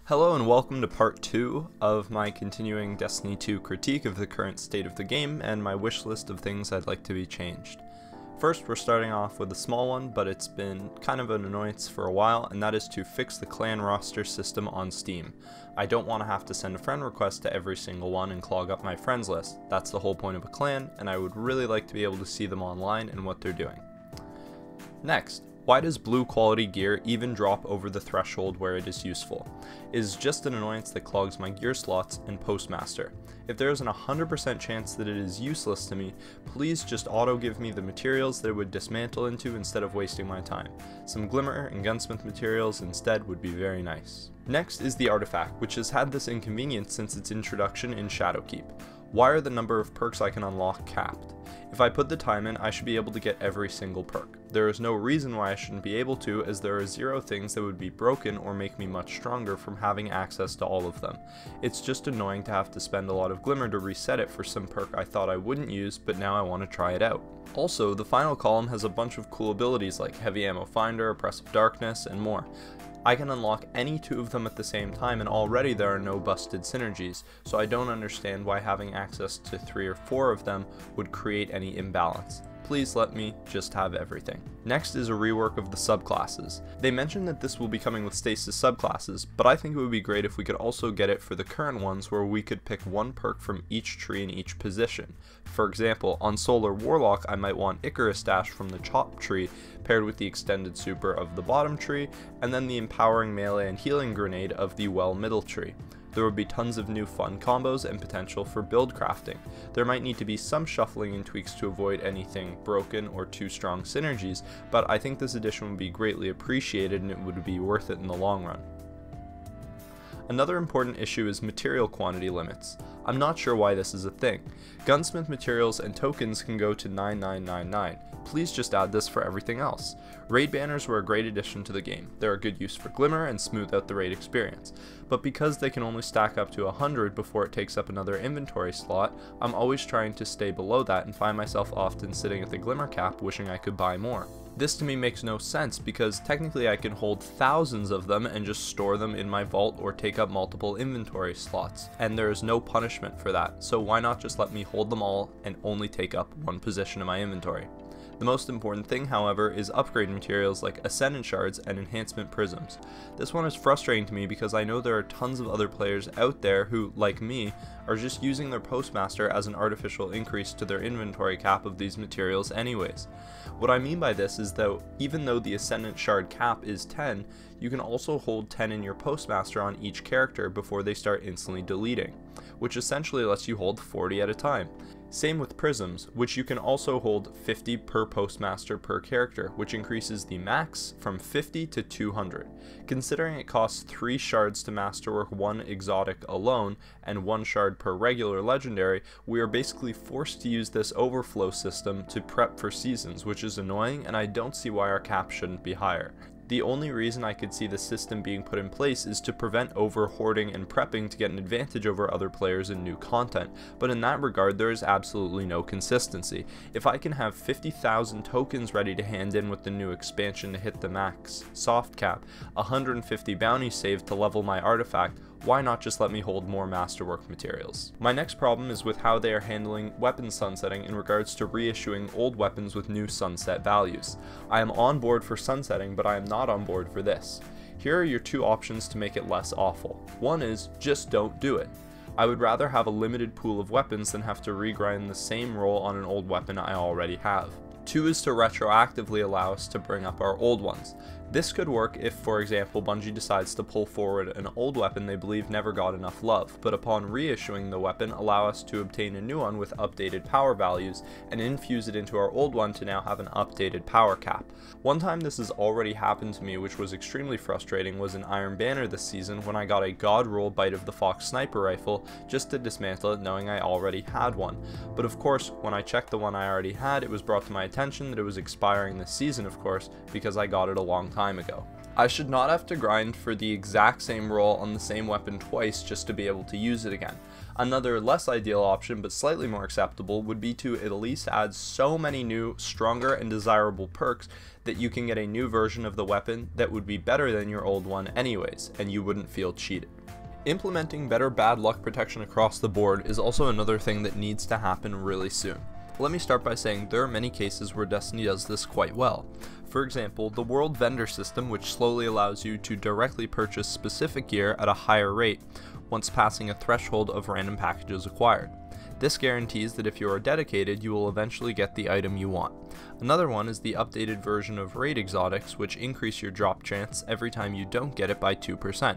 Hello and welcome to part 2 of my continuing Destiny 2 critique of the current state of the game and my wish list of things I'd like to be changed. First, we're starting off with a small one, but it's been kind of an annoyance for a while, and that is to fix the clan roster system on Steam. I don't want to have to send a friend request to every single one and clog up my friends list. That's the whole point of a clan, and I would really like to be able to see them online and what they're doing. Next, why does blue quality gear even drop over the threshold where it is useful? It is just an annoyance that clogs my gear slots and postmaster. If there is an 100% chance that it is useless to me, please just auto give me the materials that it would dismantle into instead of wasting my time. Some glimmer and gunsmith materials instead would be very nice. Next is the artifact, which has had this inconvenience since its introduction in Shadowkeep. Why are the number of perks I can unlock capped? If I put the time in, I should be able to get every single perk. There is no reason why I shouldn't be able to, as there are 0 things that would be broken or make me much stronger from having access to all of them. It's just annoying to have to spend a lot of glimmer to reset it for some perk I thought I wouldn't use, but now I want to try it out. Also, the final column has a bunch of cool abilities like Heavy Ammo Finder, Oppressive Darkness, and more. I can unlock any 2 of them at the same time, and already there are no busted synergies, so I don't understand why having access to 3 or 4 of them would create any imbalance. Please let me just have everything. Next is a rework of the subclasses. They mentioned that this will be coming with stasis subclasses, but I think it would be great if we could also get it for the current ones where we could pick 1 perk from each tree in each position. For example, on Solar Warlock I might want Icarus Dash from the Chop tree paired with the extended super of the bottom tree, and then the empowering melee and healing grenade of the well middle tree. There would be tons of new fun combos and potential for build crafting. There might need to be some shuffling and tweaks to avoid anything broken or too strong synergies, but I think this addition would be greatly appreciated and it would be worth it in the long run. Another important issue is material quantity limits. I'm not sure why this is a thing. Gunsmith materials and tokens can go to 9999. Please just add this for everything else. Raid banners were a great addition to the game. They're a good use for glimmer and smooth out the raid experience. But because they can only stack up to 100 before it takes up another inventory slot, I'm always trying to stay below that and find myself often sitting at the glimmer cap wishing I could buy more. This to me makes no sense because technically I can hold thousands of them and just store them in my vault or take up multiple inventory slots, and there is no punishment for that, so why not just let me hold them all and only take up 1 position in my inventory? The most important thing, however, is upgrade materials like Ascendant Shards and Enhancement Prisms. This one is frustrating to me because I know there are tons of other players out there who, like me, are just using their Postmaster as an artificial increase to their inventory cap of these materials anyways. What I mean by this is that even though the Ascendant Shard cap is 10, you can also hold 10 in your Postmaster on each character before they start instantly deleting, which essentially lets you hold 40 at a time. Same with Prisms, which you can also hold 50 per Postmaster per character, which increases the max from 50 to 200. Considering it costs 3 shards to masterwork 1 exotic alone, and 1 shard per regular legendary, we are basically forced to use this overflow system to prep for seasons, which is annoying, and I don't see why our cap shouldn't be higher. The only reason I could see the system being put in place is to prevent over-hoarding and prepping to get an advantage over other players in new content, but in that regard there is absolutely no consistency. If I can have 50,000 tokens ready to hand in with the new expansion to hit the max soft cap, 150 bounties saved to level my artifact, why not just let me hold more masterwork materials? My next problem is with how they are handling weapon sunsetting in regards to reissuing old weapons with new sunset values. I am on board for sunsetting, but I am not on board for this. Here are your 2 options to make it less awful. One is, just don't do it. I would rather have a limited pool of weapons than have to regrind the same roll on an old weapon I already have. 2 is to retroactively allow us to bring up our old ones. This could work if, for example, Bungie decides to pull forward an old weapon they believe never got enough love, but upon reissuing the weapon allow us to obtain a new one with updated power values and infuse it into our old one to now have an updated power cap. One time this has already happened to me, which was extremely frustrating, was in Iron Banner this season when I got a god roll Bite of the Fox sniper rifle just to dismantle it knowing I already had one. But of course, when I checked the one I already had, it was brought to my attention that it was expiring this season, of course, because I got it a long time ago. I should not have to grind for the exact same roll on the same weapon twice just to be able to use it again. Another less ideal option, but slightly more acceptable, would be to at least add so many new, stronger, and desirable perks that you can get a new version of the weapon that would be better than your old one anyways, and you wouldn't feel cheated. Implementing better bad luck protection across the board is also another thing that needs to happen really soon. Let me start by saying there are many cases where Destiny does this quite well. For example, the world vendor system, which slowly allows you to directly purchase specific gear at a higher rate once passing a threshold of random packages acquired. This guarantees that if you are dedicated, you will eventually get the item you want. Another one is the updated version of raid exotics, which increase your drop chance every time you don't get it by 2%.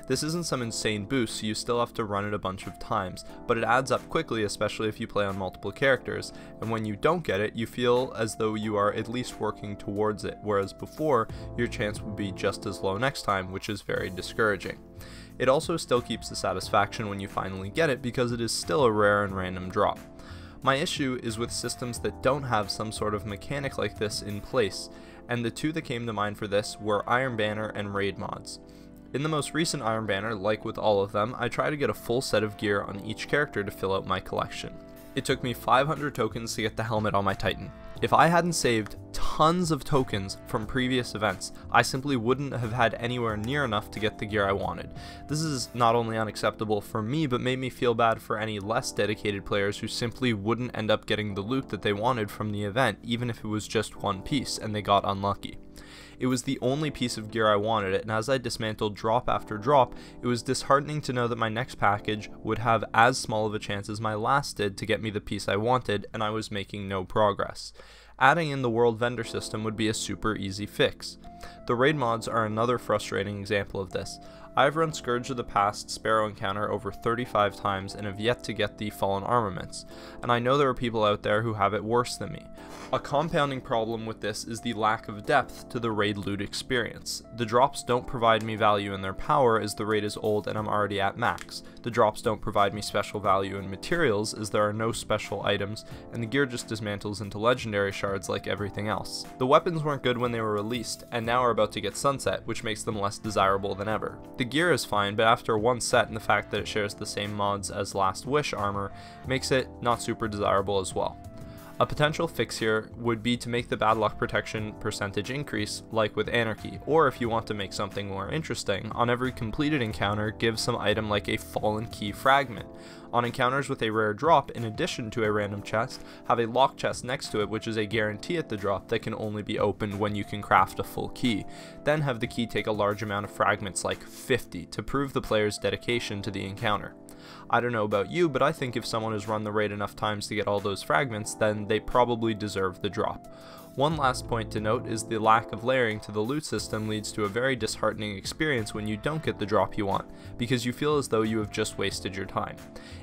This isn't some insane boost, so you still have to run it a bunch of times, but it adds up quickly, especially if you play on multiple characters, and when you don't get it, you feel as though you are at least working towards it, whereas before, your chance would be just as low next time, which is very discouraging. It also still keeps the satisfaction when you finally get it because it is still a rare and random drop. My issue is with systems that don't have some sort of mechanic like this in place, and the two that came to mind for this were Iron Banner and raid mods. In the most recent Iron Banner, like with all of them, I try to get a full set of gear on each character to fill out my collection. It took me 500 tokens to get the helmet on my Titan. If I hadn't saved tons of tokens from previous events, I simply wouldn't have had anywhere near enough to get the gear I wanted. This is not only unacceptable for me, but made me feel bad for any less dedicated players who simply wouldn't end up getting the loot that they wanted from the event, even if it was just one piece and they got unlucky. It was the only piece of gear I wanted, and as I dismantled drop after drop, it was disheartening to know that my next package would have as small of a chance as my last did to get me the piece I wanted, and I was making no progress. Adding in the world vendor system would be a super easy fix. The raid mods are another frustrating example of this. I've run Scourge of the Past Sparrow encounter over 35 times and have yet to get the fallen armaments, and I know there are people out there who have it worse than me. A compounding problem with this is the lack of depth to the raid loot experience. The drops don't provide me value in their power as the raid is old and I'm already at max. The drops don't provide me special value in materials as there are no special items, and the gear just dismantles into legendary shards like everything else. The weapons weren't good when they were released, and now are about to get sunset, which makes them less desirable than ever. The gear is fine, but after one set and the fact that it shares the same mods as Last Wish armor makes it not super desirable as well. A potential fix here would be to make the bad luck protection percentage increase, like with Anarchy, or if you want to make something more interesting, on every completed encounter give some item like a fallen key fragment. On encounters with a rare drop, in addition to a random chest, have a locked chest next to it which is a guarantee at the drop that can only be opened when you can craft a full key. Then have the key take a large amount of fragments, like 50, to prove the player's dedication to the encounter. I don't know about you, but I think if someone has run the raid enough times to get all those fragments, then they probably deserve the drop. One last point to note is the lack of layering to the loot system leads to a very disheartening experience when you don't get the drop you want, because you feel as though you have just wasted your time.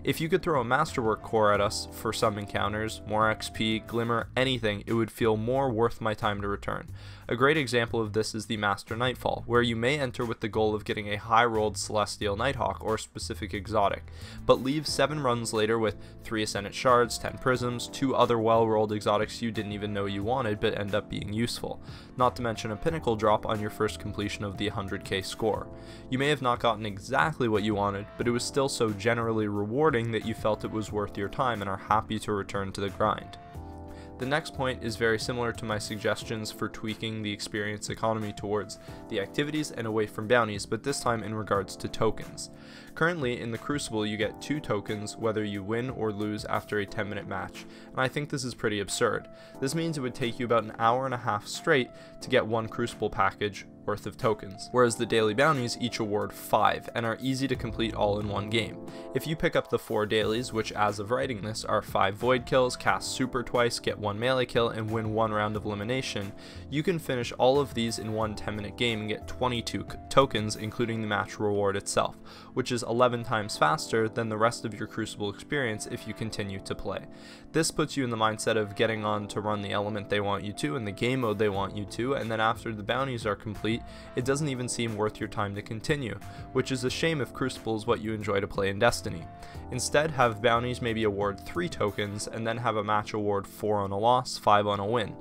If you could throw a masterwork core at us for some encounters, more XP, glimmer, anything, it would feel more worth my time to return. A great example of this is the Master Nightfall, where you may enter with the goal of getting a high-rolled Celestial Nighthawk or specific exotic, but leave 7 runs later with 3 Ascendant Shards, 10 Prisms, 2 other well-rolled exotics you didn't even know you wanted but end up being useful, not to mention a pinnacle drop on your first completion of the 100k score. You may have not gotten exactly what you wanted, but it was still so generally rewarding that you felt it was worth your time and are happy to return to the grind. The next point is very similar to my suggestions for tweaking the experience economy towards the activities and away from bounties, but this time in regards to tokens. Currently, in the Crucible, you get 2 tokens whether you win or lose after a 10-minute match, and I think this is pretty absurd. This means it would take you about an hour and a half straight to get 1 Crucible package worth of tokens, whereas the daily bounties each award 5 and are easy to complete all in one game. If you pick up the 4 dailies, which as of writing this are 5 void kills, cast super twice, get 1 melee kill, and win 1 round of elimination, you can finish all of these in one 10-minute game and get 22 tokens, including the match reward itself, which is 11 times faster than the rest of your Crucible experience if you continue to play. This puts you in the mindset of getting on to run the element they want you to and the game mode they want you to, and then after the bounties are complete, it doesn't even seem worth your time to continue, which is a shame if Crucible is what you enjoy to play in Destiny. Instead, have bounties maybe award 3 tokens, and then have a match award 4 on a loss, 5 on a win.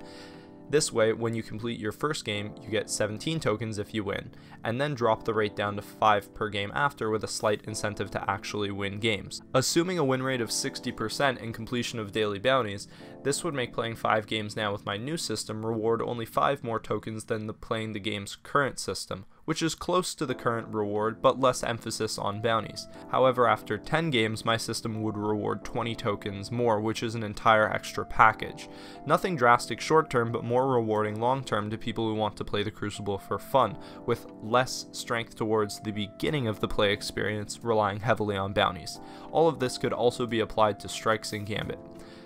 This way, when you complete your first game, you get 17 tokens if you win, and then drop the rate down to 5 per game after with a slight incentive to actually win games. Assuming a win rate of 60% and completion of daily bounties, this would make playing 5 games now with my new system reward only 5 more tokens than playing the game's current system, which is close to the current reward but less emphasis on bounties. However, after 10 games, my system would reward 20 tokens more, which is an entire extra package. Nothing drastic short term, but more rewarding long term to people who want to play the Crucible for fun, with less strength towards the beginning of the play experience, relying heavily on bounties. All of this could also be applied to strikes and Gambit.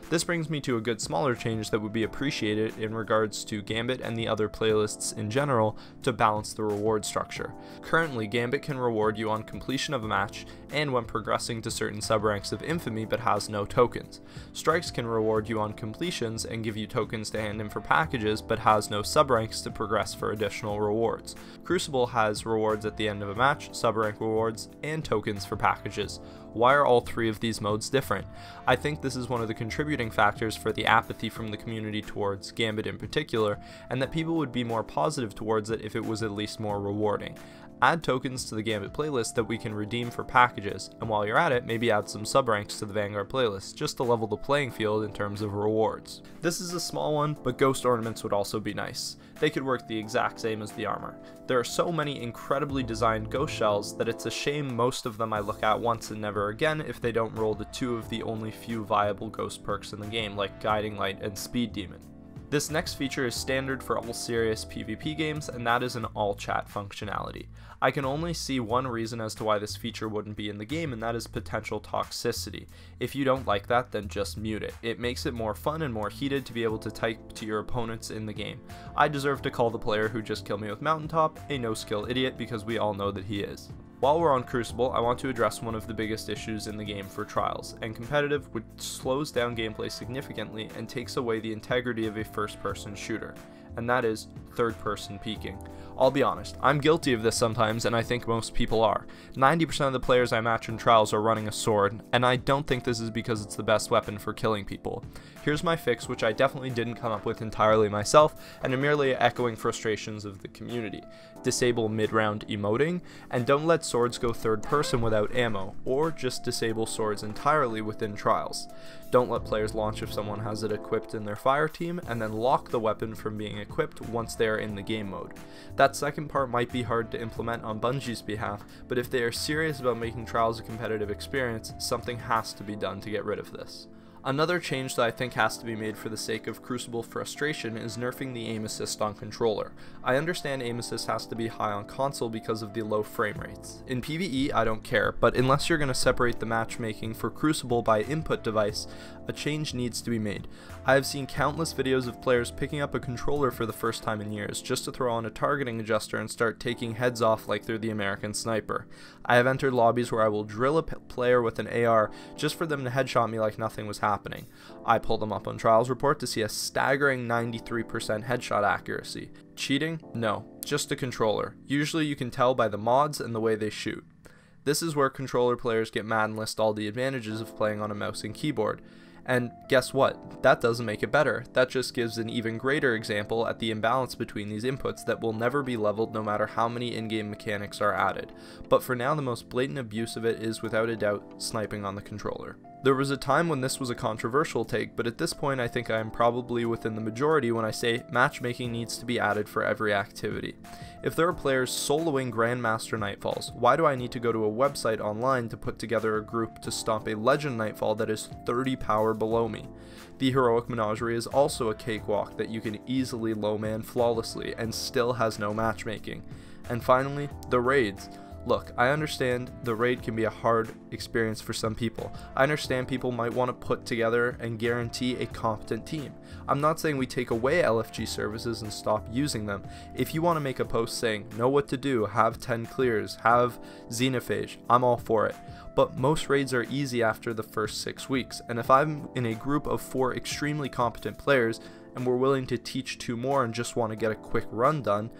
This brings me to a good smaller change that would be appreciated in regards to Gambit and the other playlists in general to balance the reward structure. Currently, Gambit can reward you on completion of a match and when progressing to certain sub-ranks of Infamy but has no tokens. Strikes can reward you on completions and give you tokens to hand in for packages but has no sub-ranks to progress for additional rewards. Crucible has rewards at the end of a match, sub-rank rewards, and tokens for packages. Why are all 3 of these modes different? I think this is one of the contributing factors for the apathy from the community towards Gambit in particular, and that people would be more positive towards it if it was at least more rewarding. Add tokens to the Gambit playlist that we can redeem for packages, and while you're at it, maybe add some sub-ranks to the Vanguard playlist, just to level the playing field in terms of rewards. This is a small one, but ghost ornaments would also be nice. They could work the exact same as the armor. There are so many incredibly designed ghost shells that it's a shame most of them I look at once and never again if they don't roll the 2 of the only few viable ghost perks in the game, like Guiding Light and Speed Demon. This next feature is standard for all serious PvP games, and that is an all chat functionality. I can only see one reason as to why this feature wouldn't be in the game, and that is potential toxicity. If you don't like that, then just mute it. It makes it more fun and more heated to be able to type to your opponents in the game. I deserve to call the player who just killed me with Mountaintop a no-skill idiot because we all know that he is. While we're on Crucible, I want to address one of the biggest issues in the game for Trials, and competitive, which slows down gameplay significantly and takes away the integrity of a first-person shooter, and that is third-person peeking. I'll be honest, I'm guilty of this sometimes, and I think most people are. 90% of the players I match in Trials are running a sword, and I don't think this is because it's the best weapon for killing people. Here's my fix, which I definitely didn't come up with entirely myself, and am merely echoing frustrations of the community. Disable mid-round emoting, and don't let swords go third person without ammo, or just disable swords entirely within Trials. Don't let players launch if someone has it equipped in their fire team, and then lock the weapon from being equipped once they are in the game mode. That second part might be hard to implement on Bungie's behalf, but if they are serious about making Trials a competitive experience, something has to be done to get rid of this. Another change that I think has to be made for the sake of Crucible frustration is nerfing the aim assist on controller. I understand aim assist has to be high on console because of the low frame rates. In PvE, I don't care, but unless you're going to separate the matchmaking for Crucible by input device, a change needs to be made. I have seen countless videos of players picking up a controller for the first time in years just to throw on a targeting adjuster and start taking heads off like they're the American Sniper. I have entered lobbies where I will drill a player with an AR just for them to headshot me like nothing was happening. I pull them up on Trials Report to see a staggering 93% headshot accuracy. Cheating? No, just a controller. Usually you can tell by the mods and the way they shoot. This is where controller players get mad and list all the advantages of playing on a mouse and keyboard. And guess what? That doesn't make it better. That just gives an even greater example at the imbalance between these inputs that will never be leveled no matter how many in-game mechanics are added. But for now, the most blatant abuse of it is without a doubt sniping on the controller. There was a time when this was a controversial take, but at this point I think I am probably within the majority when I say matchmaking needs to be added for every activity. If there are players soloing Grandmaster Nightfalls, why do I need to go to a website online to put together a group to stomp a Legend Nightfall that is 30 power below me? The Heroic Menagerie is also a cakewalk that you can easily low-man flawlessly and still has no matchmaking. And finally, the raids. Look, I understand the raid can be a hard experience for some people. I understand people might want to put together and guarantee a competent team. I'm not saying we take away LFG services and stop using them. If you want to make a post saying, know what to do, have 10 clears, have Xenophage, I'm all for it. But most raids are easy after the first 6 weeks, and if I'm in a group of 4 extremely competent players and we're willing to teach 2 more and just want to get a quick run done,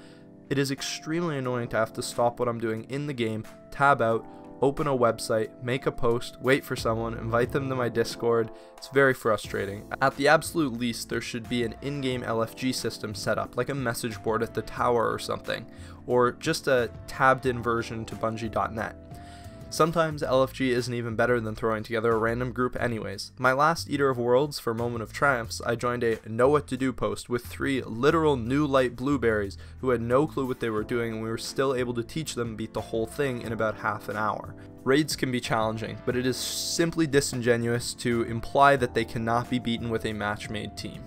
it is extremely annoying to have to stop what I'm doing in the game, tab out, open a website, make a post, wait for someone, invite them to my Discord. It's very frustrating. At the absolute least, there should be an in-game LFG system set up, like a message board at the tower or something, or just a tabbed-in version to Bungie.net. Sometimes LFG isn't even better than throwing together a random group anyways. My last Eater of Worlds for Moment of Triumphs, I joined a know what to do post with 3 literal new light blueberries who had no clue what they were doing, and we were still able to teach them beat the whole thing in about half an hour. Raids can be challenging, but it is simply disingenuous to imply that they cannot be beaten with a match-made team.